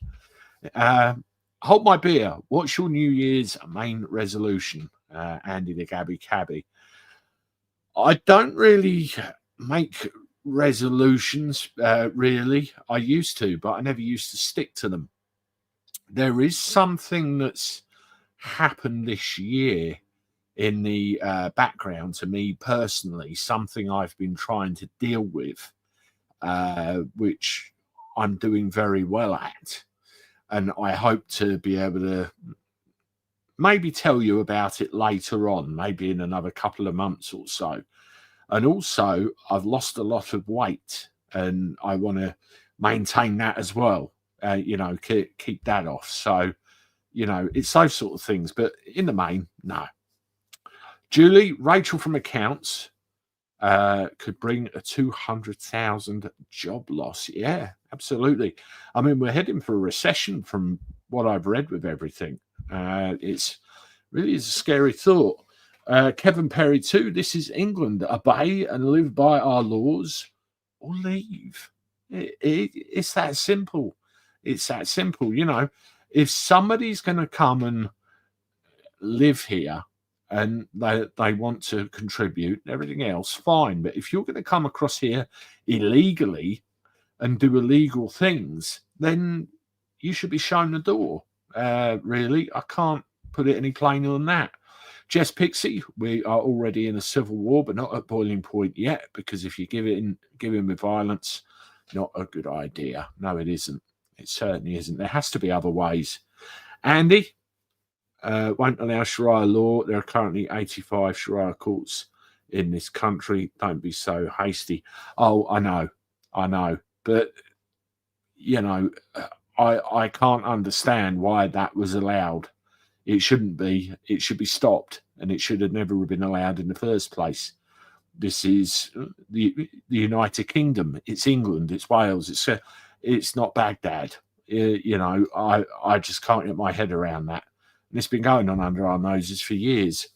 Hold my beer. What's your New Year's main resolution, Andy the Gabby Cabby? I don't really make resolutions, really. I used to, but I never used to stick to them. There is something that's happened this year in the background to me personally, something I've been trying to deal with, which I'm doing very well at. And I hope to be able to maybe tell you about it later on, maybe in another couple of months or so. And also, I've lost a lot of weight, and I want to maintain that as well. You know, keep that off. So, you know, it's those sort of things. But in the main, no. Julie, Rachel from accounts could bring a 200,000 job loss. Yeah, absolutely. I mean, we're heading for a recession from what I've read with everything. It's really is a scary thought. Kevin Perry too. This is England. Obey and live by our laws or leave. It's that simple. It's that simple. You know, if somebody's going to come and live here and they want to contribute, everything else, fine. But if you're going to come across here illegally and do illegal things, then you should be shown the door. Really, I can't put it any plainer than that. Jess Pixie, we are already in a civil war, but not at boiling point yet, because if you give in with violence, not a good idea. No, it isn't. It certainly isn't. There has to be other ways. Andy, won't allow Sharia law. There are currently 85 Sharia courts in this country. Don't be so hasty. Oh, I know. But, you know, I can't understand why that was allowed. It shouldn't be. It should be stopped, and it should have never been allowed in the first place. This is the United Kingdom. It's England. It's Wales. It's not Baghdad. You know, I just can't get my head around that. And it's been going on under our noses for years.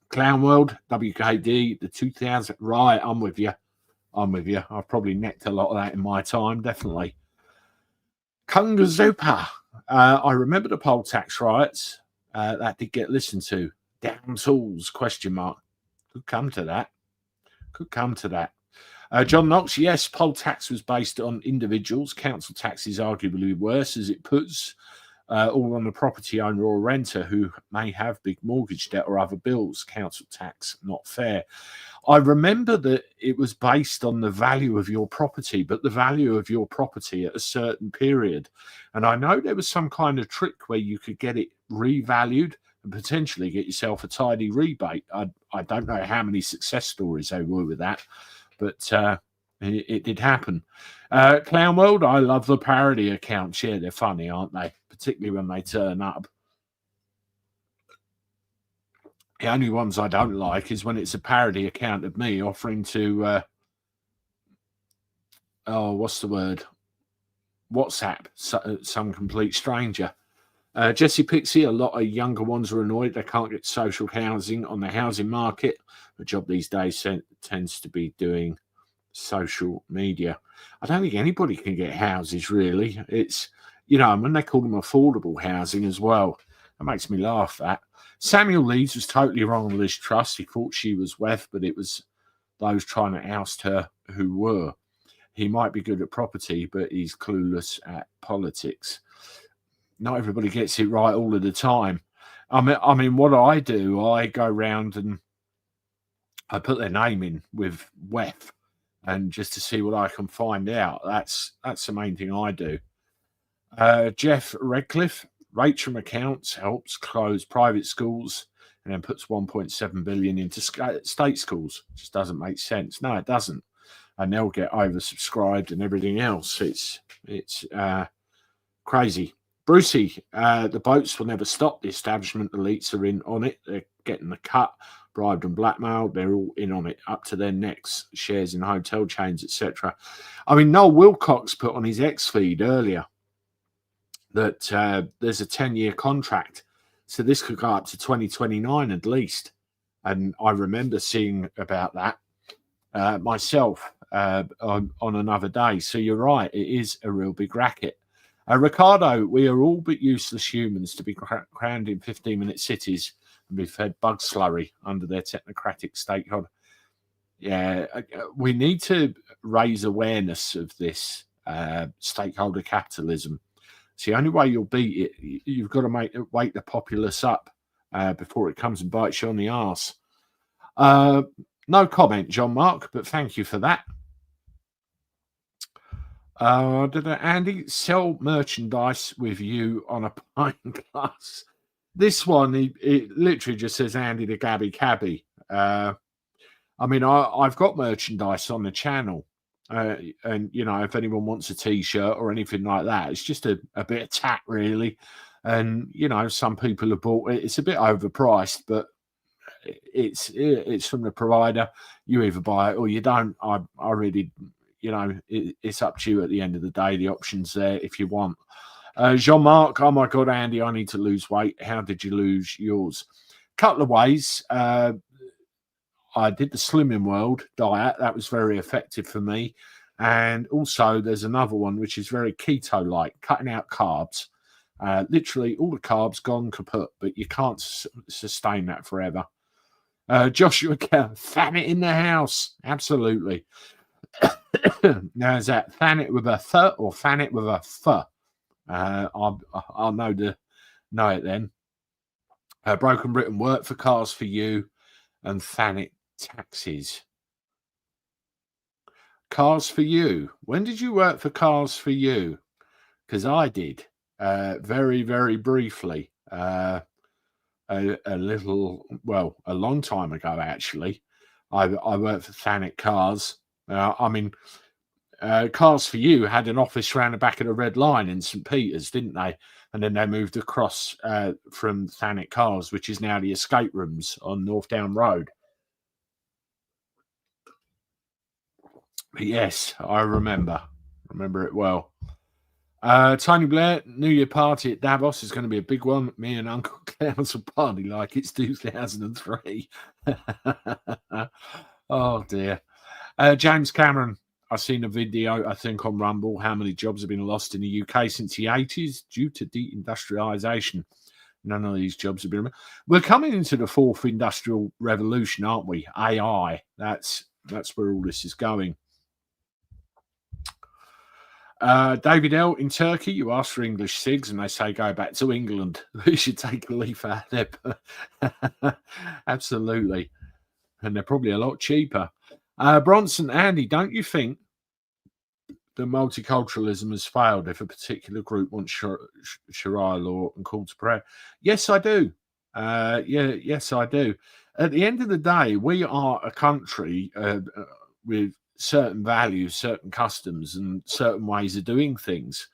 Clown World, WKD, the 2000. Right, I'm with you. I've probably necked a lot of that in my time, definitely. Kungazupa. I remember the poll tax riots. That did get listened to. Damn tools, ? Could come to that. John Knox, yes, poll tax was based on individuals. Council tax is arguably worse, as it puts all on the property owner or renter who may have big mortgage debt or other bills. Council tax, not fair. I remember that it was based on the value of your property, but the value of your property at a certain period. And I know there was some kind of trick where you could get it revalued and potentially get yourself a tidy rebate. I don't know how many success stories there were with that, but it did happen. Clown World, I love the parody accounts. Yeah, they're funny, aren't they? Particularly when they turn up. The only ones I don't like is when it's a parody account of me offering to, what's the word? WhatsApp some complete stranger. Jesse Pixie, a lot of younger ones are annoyed they can't get social housing on the housing market. The job these days tends to be doing social media. I don't think anybody can get houses, really. It's, you know, when they call them affordable housing as well, that makes me laugh, that. Samuel Leeds was totally wrong on Liz Truss. He thought she was WEF, but it was those trying to oust her who were. He might be good at property, but he's clueless at politics. Not everybody gets it right all of the time. I mean, what I do, I go round and I put their name in with WEF, and just to see what I can find out. That's the main thing I do. Jeff Redcliffe, Rachel accounts helps close private schools and then puts 1.7 billion into state schools. It just doesn't make sense. No, it doesn't. And they'll get oversubscribed and everything else. It's crazy. Brucey, the boats will never stop. The establishment elites are in on it. They're getting the cut, bribed and blackmailed. They're all in on it, up to their necks. Shares in hotel chains, etc. I mean, Noel Wilcox put on his X feed earlier that there's a 10-year contract. So this could go up to 2029 at least. And I remember seeing about that myself on another day. So you're right, it is a real big racket. Ricardo, we are all but useless humans to be crammed in 15-minute cities and be fed bug slurry under their technocratic stakeholder. Yeah, we need to raise awareness of this stakeholder capitalism. It's the only way you'll beat it. You've got to wake the populace up before it comes and bites you on the arse. No comment, John Mark, but thank you for that. Andy, sell merchandise with you on a pint glass. This one, it literally just says Andy the Gabby Cabby. I mean, I've got merchandise on the channel. And, you know, if anyone wants a T-shirt or anything like that, it's just a bit of tat, really. And, you know, some people have bought it. It's a bit overpriced, but it's from the provider. You either buy it or you don't. I really, you know, it's up to you at the end of the day. The option's there if you want. Jean-Marc, oh, my God, Andy, I need to lose weight. How did you lose yours? Couple of ways. I did the Slimming World diet. That was very effective for me. And also there's another one which is very keto-like, cutting out carbs. Literally all the carbs gone kaput, but you can't sustain that forever. Joshua, fan it in the house. Absolutely. Now, is that fan it with a th or fan it with a f? I'll know it then. Broken Britain, work for Cars for You, and Thanet taxes. Cars for You. When did you work for Cars for You? Because I did, very, very briefly. A long time ago, actually. I worked for Thanet Cars. Cars for You had an office around the back of the Red Line in St. Peter's, didn't they? And then they moved across from Thanet Cars, which is now the escape rooms on North Down Road. But yes, I remember it well. Tony Blair, New Year party at Davos is going to be a big one. Me and Uncle Klaus will party like it's 2003. Oh dear. James Cameron, I've seen a video, I think, on Rumble, how many jobs have been lost in the UK since the 80s due to deindustrialization. None of these jobs have been. We're coming into the fourth industrial revolution, aren't we? AI. That's where all this is going. David L. in Turkey, you ask for English cigs and they say go back to England. We should take a leaf out of there. Absolutely. And they're probably a lot cheaper. Bronson, Andy, don't you think that multiculturalism has failed if a particular group wants Sharia law and call to prayer? Yes, I do. Yes, I do. At the end of the day, we are a country with certain values, certain customs, and certain ways of doing things.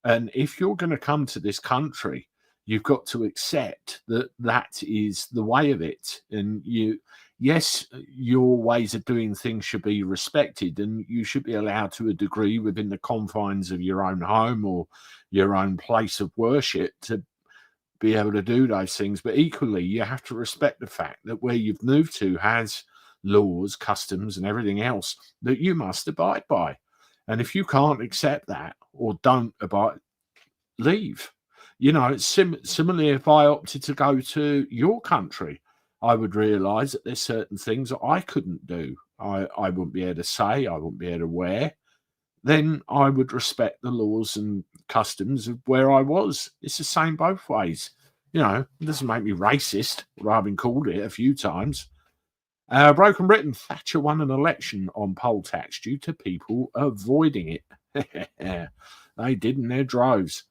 And if you're going to come to this country, you've got to accept that that is the way of it. And yes, your ways of doing things should be respected, and you should be allowed to a degree within the confines of your own home or your own place of worship to be able to do those things. But equally, you have to respect the fact that where you've moved to has laws, customs, and everything else that you must abide by. And if you can't accept that or don't abide, leave. You know, it's similarly, if I opted to go to your country, I would realise that there's certain things that I couldn't do. I wouldn't be able to say, I wouldn't be able to wear. Then I would respect the laws and customs of where I was. It's the same both ways. You know, it doesn't make me racist, although I've been called it a few times. Broken Britain, Thatcher won an election on poll tax due to people avoiding it. They did in their droves.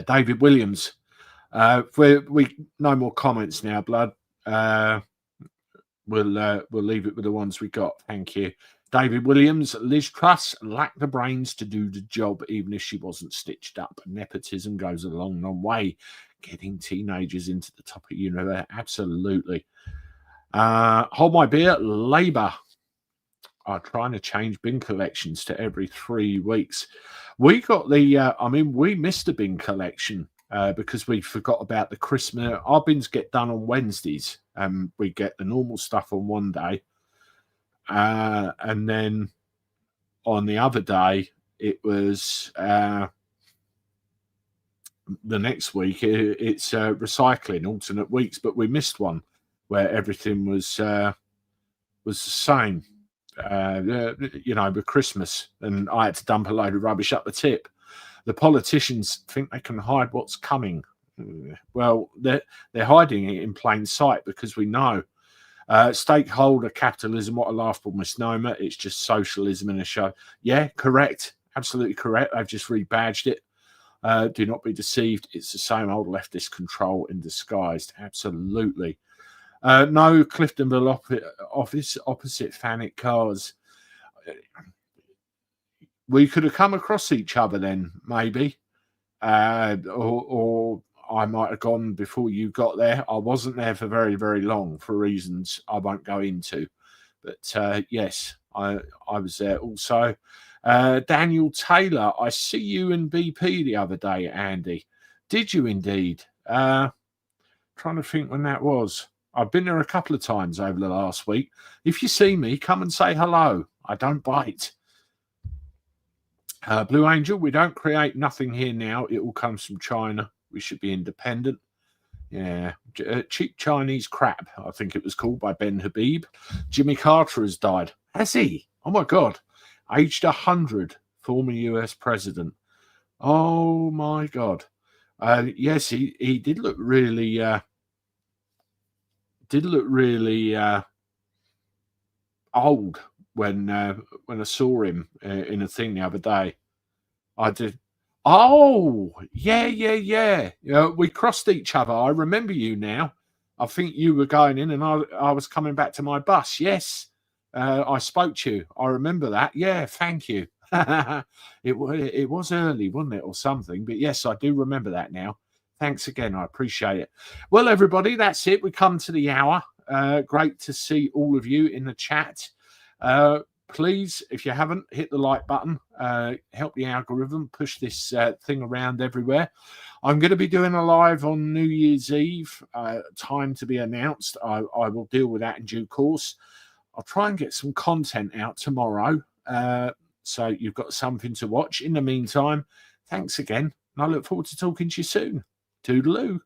David Williams, we no more comments now, blood. We'll leave it with the ones we got. Thank you. David Williams, Liz Truss lacked the brains to do the job, even if she wasn't stitched up. Nepotism goes a long, long way. Getting teenagers into the top of university, absolutely. Hold my beer, Labour are trying to change bin collections to every 3 weeks. We got we missed a bin collection because we forgot about the Christmas. Our bins get done on Wednesdays, and we get the normal stuff on one day. And then on the other day, it was the next week, it's recycling, alternate weeks, but we missed one where everything was the same, with Christmas, and I had to dump a load of rubbish up the tip. The politicians think they can hide what's coming. Well, they're hiding it in plain sight because we know. Stakeholder capitalism, what a laughable misnomer. It's just socialism in a show. Yeah, correct. Absolutely correct. They've just rebadged it. Do not be deceived. It's the same old leftist control in disguise. Absolutely. No, Cliftonville office opposite Thanet Cars. We could have come across each other then, maybe. Or I might have gone before you got there. I wasn't there for very, very long for reasons I won't go into. But yes, I was there also. Daniel Taylor, I see you in BP the other day, Andy. Did you indeed? Trying to think when that was. I've been there a couple of times over the last week. If you see me, come and say hello. I don't bite. Blue Angel, we don't create nothing here now. It all comes from China. We should be independent. Yeah, cheap Chinese crap, I think it was called, by Ben Habib. Jimmy Carter has died. Has he? Oh my God. Aged 100, former US president. Oh my God. Yes, he did look really old when I saw him in a thing the other day. I did. Oh, yeah. We crossed each other. I remember you now. I think you were going in and I was coming back to my bus. Yes, I spoke to you. I remember that. Yeah, thank you. It was early, wasn't it, or something? But yes, I do remember that now. Thanks again. I appreciate it. Well, everybody, that's it. We come to the hour. Great to see all of you in the chat. Please, if you haven't, hit the like button. Help the algorithm push this thing around everywhere. I'm going to be doing a live on New Year's Eve, time to be announced. I will deal with that in due course. I'll try and get some content out tomorrow, so you've got something to watch. In the meantime, thanks again, and I look forward to talking to you soon. Toodaloo.